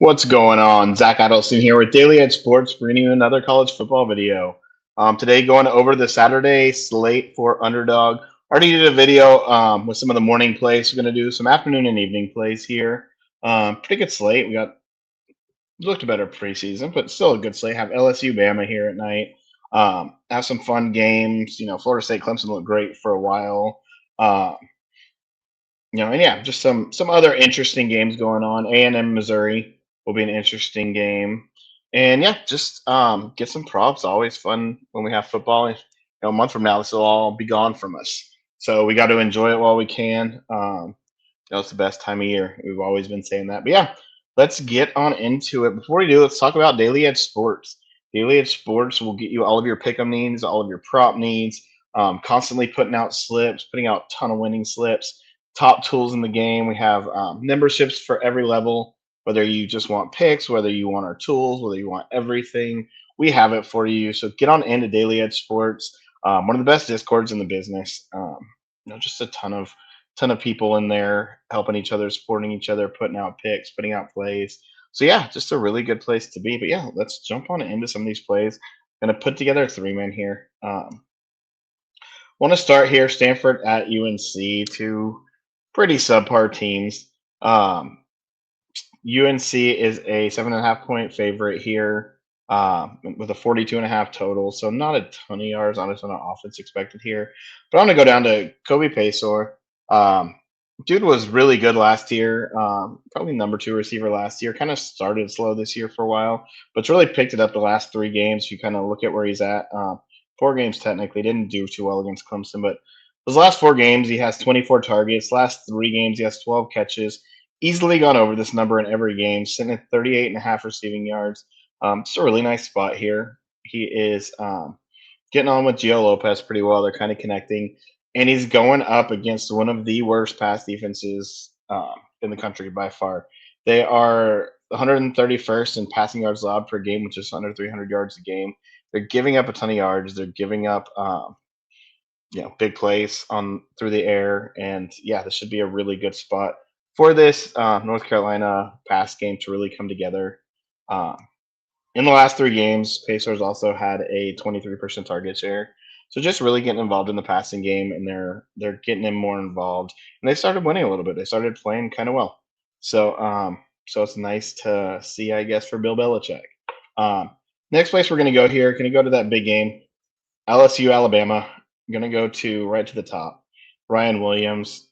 What's going on? Zach Adelson here with Daily Edge Sports, bringing you another college football video. Today, going over the Saturday slate for Underdog. Already did a video with some of the morning plays. We're going to do some afternoon and evening plays here. Pretty good slate. We got looked better preseason, but still a good slate. Have LSU, Bama here at night. Have some fun games. Florida State, Clemson looked great for a while. Uh, and yeah, just some other interesting games going on. A&M Missouri will be an interesting game, and yeah, just get some props. Always fun when we have football. A month from now, this will all be gone from us, so we got to enjoy it while we can. It's the best time of year. We've always been saying that, but yeah, let's get on into it. Before we do, let's talk about Daily Edge Sports. Daily Edge Sports will get you all of your pick'em needs, all of your prop needs. Constantly putting out slips, putting out a ton of winning slips, top tools in the game. We have memberships for every level, whether you just want picks, whether you want our tools, whether you want everything. We have it for you. So get on into Daily Edge Sports, one of the best discords in the business. Just a ton of people in there helping each other, supporting each other, putting out picks, putting out plays. So yeah, just a really good place to be. But yeah, let's jump on into some of these plays. Gonna put together a three-man here. Want to start here, Stanford at UNC, two pretty subpar teams. UNC is a 7.5 point favorite here with a 42.5 total. So not a ton of yards on a ton of offense expected here. But I'm going to go down to Kobe Paysor. Um, Dude was really good last year. Probably number two receiver last year. Kind of started slow this year for a while, but it's really picked it up the last three games. You kind of look at where he's at. Four games technically. Didn't do too well against Clemson, but his last four games, he has 24 targets. Last three games, he has 12 catches. Easily gone over this number in every game, sitting at 38.5 receiving yards. It's a really nice spot here. He is getting on with Gio Lopez pretty well. They're kind of connecting, and he's going up against one of the worst pass defenses in the country by far. They are 131st in passing yards allowed per game, which is under 300 yards a game. They're giving up a ton of yards. They're giving up big plays on through the air, and yeah, this should be a really good spot for this North Carolina pass game to really come together. Um, in the last three games, Pacers also had a 23% target share. So just really getting involved in the passing game, and they're getting him more involved, and they started winning a little bit. They started playing kind of well. So it's nice to see, I guess, for Bill Belichick. Um, Next place we're going to go here. Going to go to that big game, LSU, Alabama. I'm going to go to right to the top. Ryan Williams,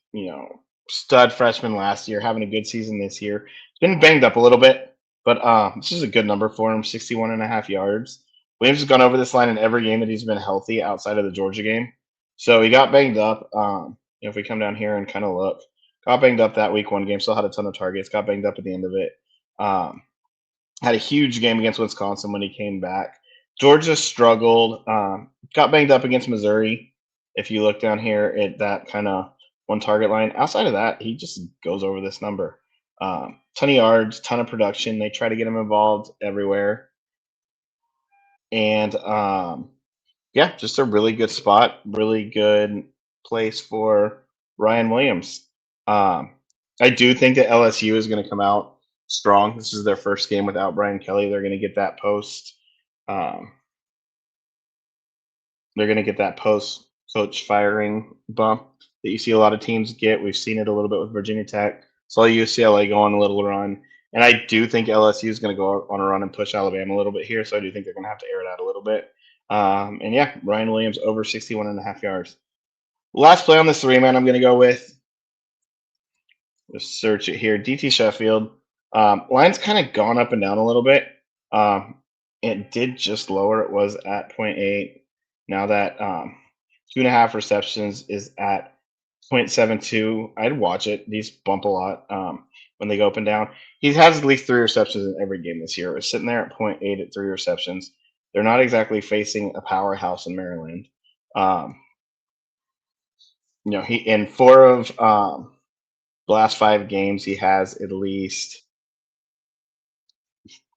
stud freshman last year, having a good season this year. Been banged up a little bit, but this is a good number for him, 61.5 yards. Williams has gone over this line in every game that he's been healthy outside of the Georgia game. So he got banged up. If we come down here and kind of look, got banged up that week one game, still had a ton of targets, got banged up at the end of it. Had a huge game against Wisconsin when he came back. Georgia struggled, got banged up against Missouri. If you look down here at that kind of one target line, outside of that, he just goes over this number. Ton of yards, ton of production. They try to get him involved everywhere. And yeah, just a really good spot, really good place for Ryan Williams. I do think that LSU is going to come out strong. This is their first game without Brian Kelly. They're going to get that post. Um, they're going to get that post coach firing bump that you see a lot of teams get. We've seen it a little bit with Virginia Tech. Saw UCLA go on a little run. And I do think LSU is going to go on a run and push Alabama a little bit here. So I do think they're going to have to air it out a little bit. And yeah, Ryan Williams over 61.5 yards. Last play on this three-man I'm going to go with. Just search it here. DT Sheffield. Line's kind of gone up and down a little bit. It did just lower. It was at 0.8. Now that 2.5 receptions is at 0.72. I'd watch it. These bump a lot when they go up and down. He has at least 3 receptions in every game this year. It was sitting there at 0.8 at 3 receptions. They're not exactly facing a powerhouse in Maryland. He in 4 of the last 5 games, he has at least.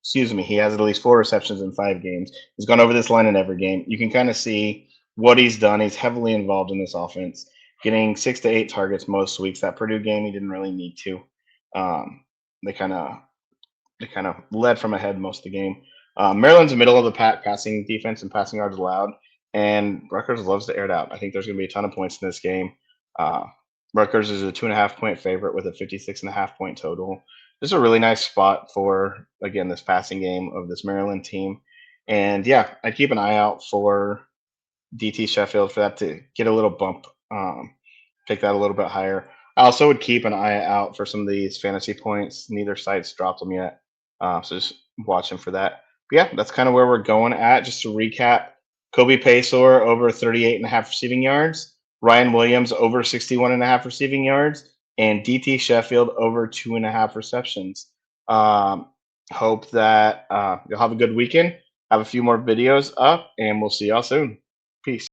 He has at least 4 receptions in 5 games. He's gone over this line in every game. You can kind of see what he's done. He's heavily involved in this offense, getting 6 to 8 targets most weeks. That Purdue game, he didn't really need to. They they kind of led from ahead most of the game. Maryland's middle of the pack passing defense and passing yards allowed, and Rutgers loves to air it out. I think there's going to be a ton of points in this game. Uh, Rutgers is a 2.5 point favorite with a 56.5 point total. This is a really nice spot for, again, this passing game of this Maryland team. And yeah, I'd keep an eye out for DT Sheffield for that to get a little bump, take that a little bit higher. I also would keep an eye out for some of these fantasy points. Neither site's dropped them yet, so just watching for that. But yeah, that's kind of where we're going at. Just to recap, Kobe Paysor over 38.5 receiving yards, Ryan Williams over 61.5 receiving yards, and DT Sheffield over 2.5 receptions. Hope that you'll have a good weekend. Have a few more videos up, and we'll see y'all soon. Peace.